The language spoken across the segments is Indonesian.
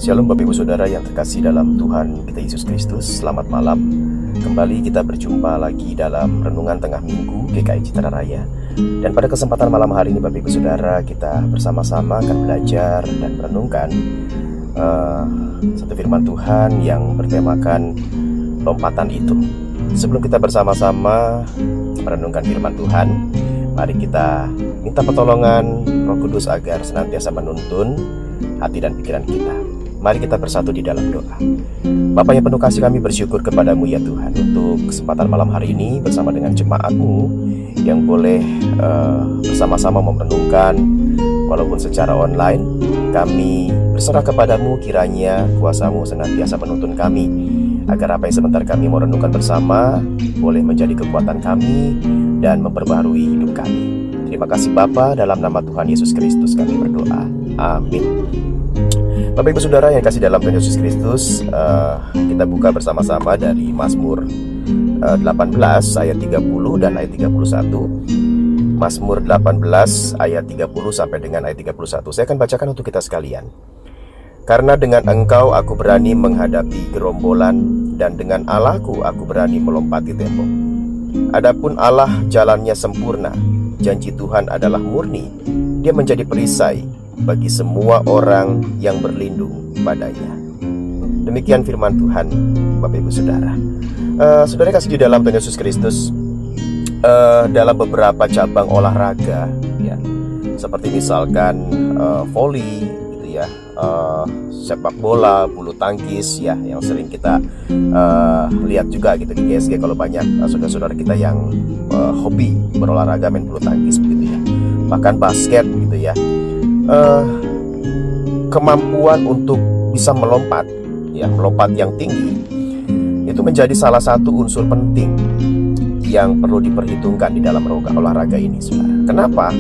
Shalom Bapak Ibu Saudara yang terkasih dalam Tuhan kita Yesus Kristus. Selamat malam. Kembali kita berjumpa lagi dalam Renungan Tengah Minggu GKI Citra Raya. Dan pada kesempatan malam hari ini Bapak Ibu Saudara, kita bersama-sama akan belajar dan merenungkan satu firman Tuhan yang bertemakan lompatan itu. Sebelum kita bersama-sama merenungkan firman Tuhan, mari kita minta pertolongan Roh Kudus agar senantiasa menuntun hati dan pikiran kita. Mari kita bersatu di dalam doa. Bapa yang penuh kasih, kami bersyukur kepadamu ya Tuhan, untuk kesempatan malam hari ini bersama dengan jemaat-Mu yang boleh bersama-sama merenungkan walaupun secara online. Kami berserah kepadamu, kiranya kuasa-Mu senantiasa menuntun kami, agar apa yang sebentar kami mau renungkan bersama boleh menjadi kekuatan kami dan memperbaharui hidup kami. Terima kasih Bapa, dalam nama Tuhan Yesus Kristus kami berdoa. Amin. Bapak Ibu Saudara yang kasih dalam Tuhan Yesus Kristus, kita buka bersama-sama dari Mazmur 18 ayat 30 dan ayat 31. Mazmur 18 ayat 30 sampai dengan ayat 31. Saya akan bacakan untuk kita sekalian. Karena dengan Engkau aku berani menghadapi gerombolan, dan dengan Allahku aku berani melompati tembok. Adapun Allah jalannya sempurna, janji Tuhan adalah murni. Dia menjadi perisai bagi semua orang yang berlindung padanya. Demikian firman Tuhan, Bapak Ibu Saudara. Saudara kasih di dalam Tuhan Yesus Kristus, dalam beberapa cabang olahraga, ya, seperti misalkan voli, gitu ya, sepak bola, bulu tangkis, ya, yang sering kita lihat juga gitu di GSG kalau banyak saudara-saudara kita yang hobi berolahraga, main bulu tangkis, begitu ya, bahkan basket, gitu ya. Kemampuan untuk bisa melompat, ya, melompat yang tinggi, itu menjadi salah satu unsur penting yang perlu diperhitungkan di dalam olahraga ini, saudara. Kenapa?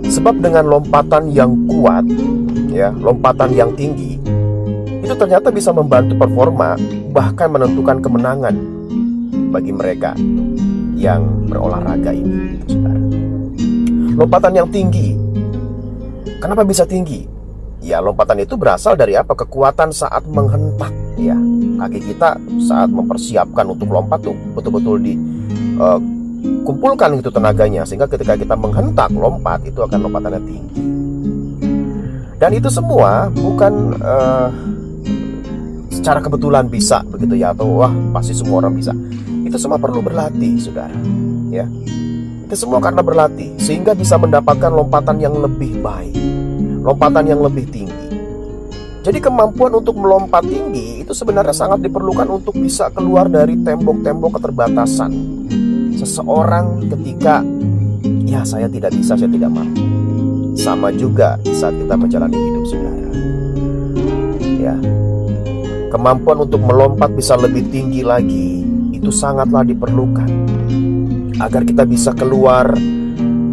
Sebab dengan lompatan yang kuat, ya, lompatan yang tinggi, itu ternyata bisa membantu performa, bahkan menentukan kemenangan bagi mereka yang berolahraga ini, gitu, saudara. Lompatan yang tinggi, kenapa bisa tinggi? Ya, lompatan itu berasal dari apa? Kekuatan saat menghentak, ya. Kaki kita saat mempersiapkan untuk lompat tuh betul-betul dikumpulkan gitu tenaganya, sehingga ketika kita menghentak lompat, itu akan lompatannya tinggi. Dan itu semua bukan secara kebetulan bisa begitu ya, atau wah pasti semua orang bisa. Itu semua perlu berlatih, saudara, ya. Itu semua karena berlatih, sehingga bisa mendapatkan lompatan yang lebih baik, lompatan yang lebih tinggi. Jadi kemampuan untuk melompat tinggi itu sebenarnya sangat diperlukan untuk bisa keluar dari tembok-tembok keterbatasan seseorang ketika, ya, saya tidak bisa, saya tidak mampu. Sama juga di saat kita menjalani hidup, saudara, ya. Kemampuan untuk melompat bisa lebih tinggi lagi, itu sangatlah diperlukan agar kita bisa keluar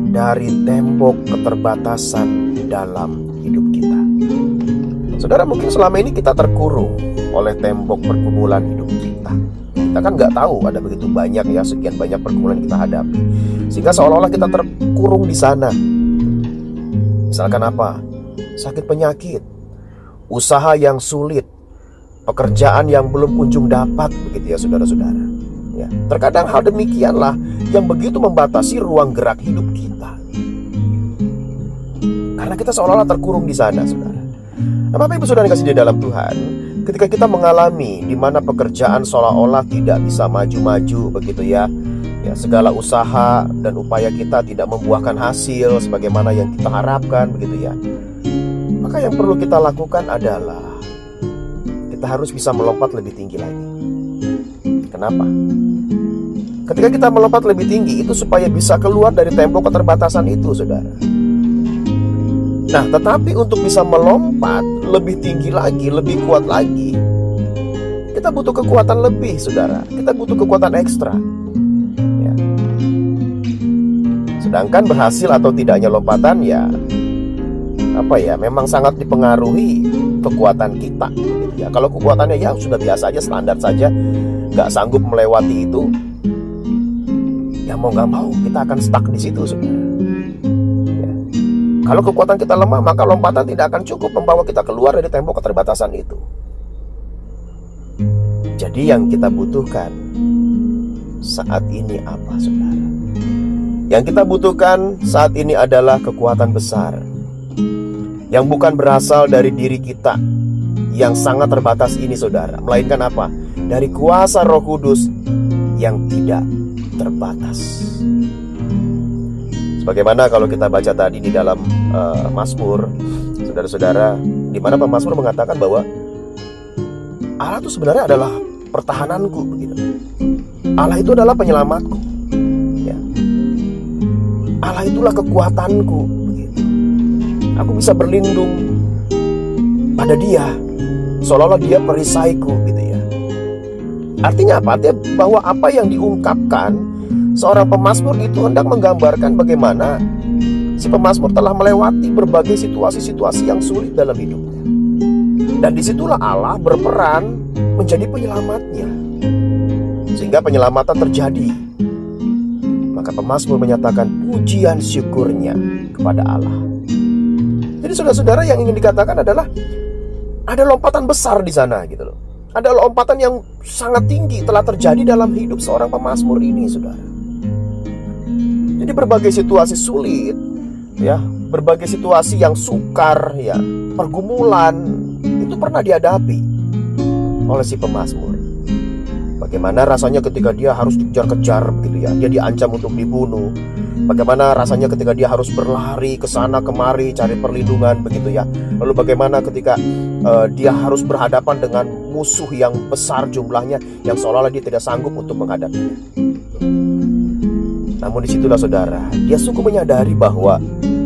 dari tembok keterbatasan dalam hidup kita. Saudara, mungkin selama ini kita terkurung oleh tembok pergumulan hidup kita. Kita kan nggak tahu ada begitu banyak, ya, sekian banyak pergumulan yang kita hadapi, sehingga seolah-olah kita terkurung di sana. Misalkan apa? Sakit penyakit, usaha yang sulit, pekerjaan yang belum kunjung dapat, begitu ya, saudara-saudara. Ya, terkadang hal demikianlah yang begitu membatasi ruang gerak hidup kita, karena kita seolah-olah terkurung di sana, saudara. Nah, Bapak Ibu Saudara yang kasih di dalam Tuhan, ketika kita mengalami di mana pekerjaan seolah-olah tidak bisa maju-maju, begitu ya, ya, segala usaha dan upaya kita tidak membuahkan hasil sebagaimana yang kita harapkan, begitu ya, maka yang perlu kita lakukan adalah kita harus bisa melompat lebih tinggi lagi. Kenapa? Ketika kita melompat lebih tinggi, itu supaya bisa keluar dari tembok keterbatasan itu, saudara. Nah, tetapi untuk bisa melompat lebih tinggi lagi, lebih kuat lagi, kita butuh kekuatan lebih, saudara. Kita butuh kekuatan ekstra, ya. Sedangkan berhasil atau tidaknya lompatan, ya, apa ya, memang sangat dipengaruhi kekuatan kita, gitu ya. Kalau kekuatannya ya sudah biasa aja, standar saja, nggak sanggup melewati itu, ya mau nggak mau kita akan stuck di situ, saudara. Ya. Kalau kekuatan kita lemah, maka lompatan tidak akan cukup membawa kita keluar dari tembok keterbatasan itu. Jadi yang kita butuhkan saat ini apa, saudara? Yang kita butuhkan saat ini adalah kekuatan besar yang bukan berasal dari diri kita yang sangat terbatas ini, saudara, melainkan apa? Dari kuasa Roh Kudus yang tidak terbatas. Sebagaimana kalau kita baca tadi di dalam Mazmur, saudara-saudara, di mana pemazmur mengatakan bahwa Allah itu sebenarnya adalah pertahananku, begitu. Allah itu adalah penyelamatku, ya. Allah itulah kekuatanku, begitu. Aku bisa berlindung pada Dia, seolah-olah Dia perisaiku, gitu ya. Artinya apa? Artinya bahwa apa yang diungkapkan seorang pemazmur itu hendak menggambarkan bagaimana si pemazmur telah melewati berbagai situasi-situasi yang sulit dalam hidupnya. Dan disitulah Allah berperan menjadi penyelamatnya, sehingga penyelamatan terjadi. Maka pemazmur menyatakan pujian syukurnya kepada Allah. Jadi saudara-saudara, yang ingin dikatakan adalah ada lompatan besar di sana, gitu loh. Ada lompatan yang sangat tinggi telah terjadi dalam hidup seorang pemazmur ini, saudara. Jadi berbagai situasi sulit, ya, berbagai situasi yang sukar, ya, pergumulan itu pernah dihadapi oleh si pemazmur. Bagaimana rasanya ketika dia harus dikejar-kejar, begitu ya, dia diancam untuk dibunuh. Bagaimana rasanya ketika dia harus berlari ke sana kemari cari perlindungan, begitu ya. Lalu bagaimana ketika dia harus berhadapan dengan musuh yang besar jumlahnya, yang seolah-olah dia tidak sanggup untuk menghadapinya. Namun disitulah, saudara, dia sungguh menyadari bahwa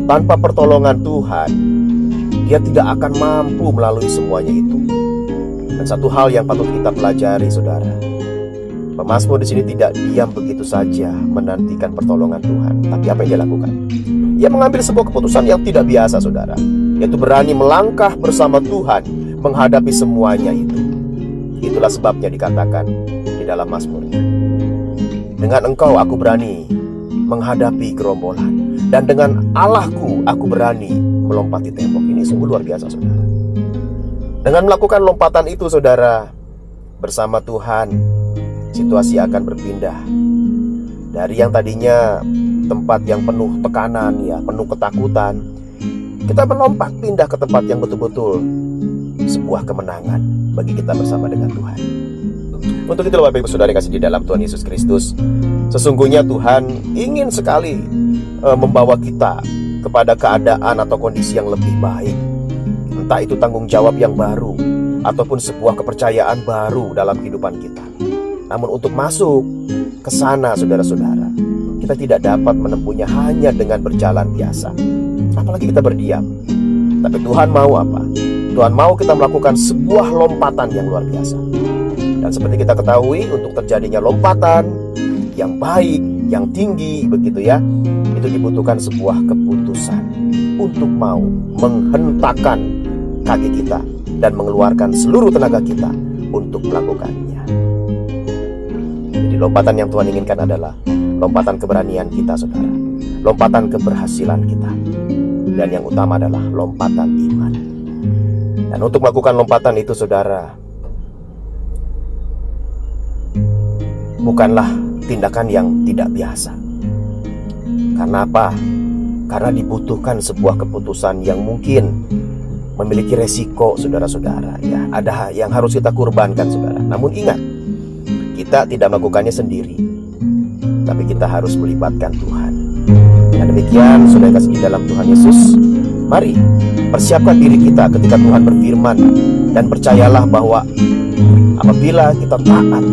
tanpa pertolongan Tuhan, dia tidak akan mampu melalui semuanya itu. Dan satu hal yang patut kita pelajari, saudara, pemazmur di sini tidak diam begitu saja menantikan pertolongan Tuhan. Tapi apa yang dia lakukan? Ia mengambil sebuah keputusan yang tidak biasa, saudara, yaitu berani melangkah bersama Tuhan menghadapi semuanya itu. Itulah sebabnya dikatakan di dalam Mazmurnya, dengan Engkau aku berani menghadapi gerombolan, dan dengan Allahku aku berani melompati tembok. Ini sungguh luar biasa, saudara. Dengan melakukan lompatan itu, saudara, bersama Tuhan, situasi akan berpindah dari yang tadinya tempat yang penuh tekanan, ya, penuh ketakutan. Kita melompat pindah ke tempat yang betul-betul sebuah kemenangan bagi kita bersama dengan Tuhan. Untuk itu, Bapak Ibu Saudara kasih di dalam Tuhan Yesus Kristus, sesungguhnya Tuhan ingin sekali membawa kita kepada keadaan atau kondisi yang lebih baik. Entah itu tanggung jawab yang baru ataupun sebuah kepercayaan baru dalam kehidupan kita. Namun untuk masuk ke sana, saudara-saudara, kita tidak dapat menempuhnya hanya dengan berjalan biasa, apalagi kita berdiam. Tapi Tuhan mau apa? Tuhan mau kita melakukan sebuah lompatan yang luar biasa. Dan seperti kita ketahui, untuk terjadinya lompatan yang baik, yang tinggi, begitu ya, itu dibutuhkan sebuah keputusan untuk mau menghentakkan kaki kita dan mengeluarkan seluruh tenaga kita untuk melakukannya. Jadi lompatan yang Tuhan inginkan adalah lompatan keberanian kita, saudara, lompatan keberhasilan kita, dan yang utama adalah lompatan iman. Dan untuk melakukan lompatan itu, saudara, bukanlah tindakan yang tidak biasa. Karena apa? Karena dibutuhkan sebuah keputusan yang mungkin memiliki resiko, saudara-saudara, ya. Ada yang harus kita kurbankan, saudara. Namun ingat, kita tidak melakukannya sendiri, tapi kita harus melibatkan Tuhan. Dan demikian, saudara kasih di dalam Tuhan Yesus, mari persiapkan diri kita ketika Tuhan berfirman, dan percayalah bahwa apabila kita taat,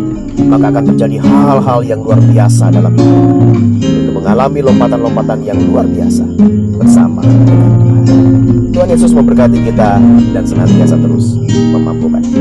maka akan terjadi hal-hal yang luar biasa dalam hidup kita, yaitu mengalami lompatan-lompatan yang luar biasa bersama dengan Tuhan. Tuhan Yesus memberkati kita dan senantiasa terus memampukan kita.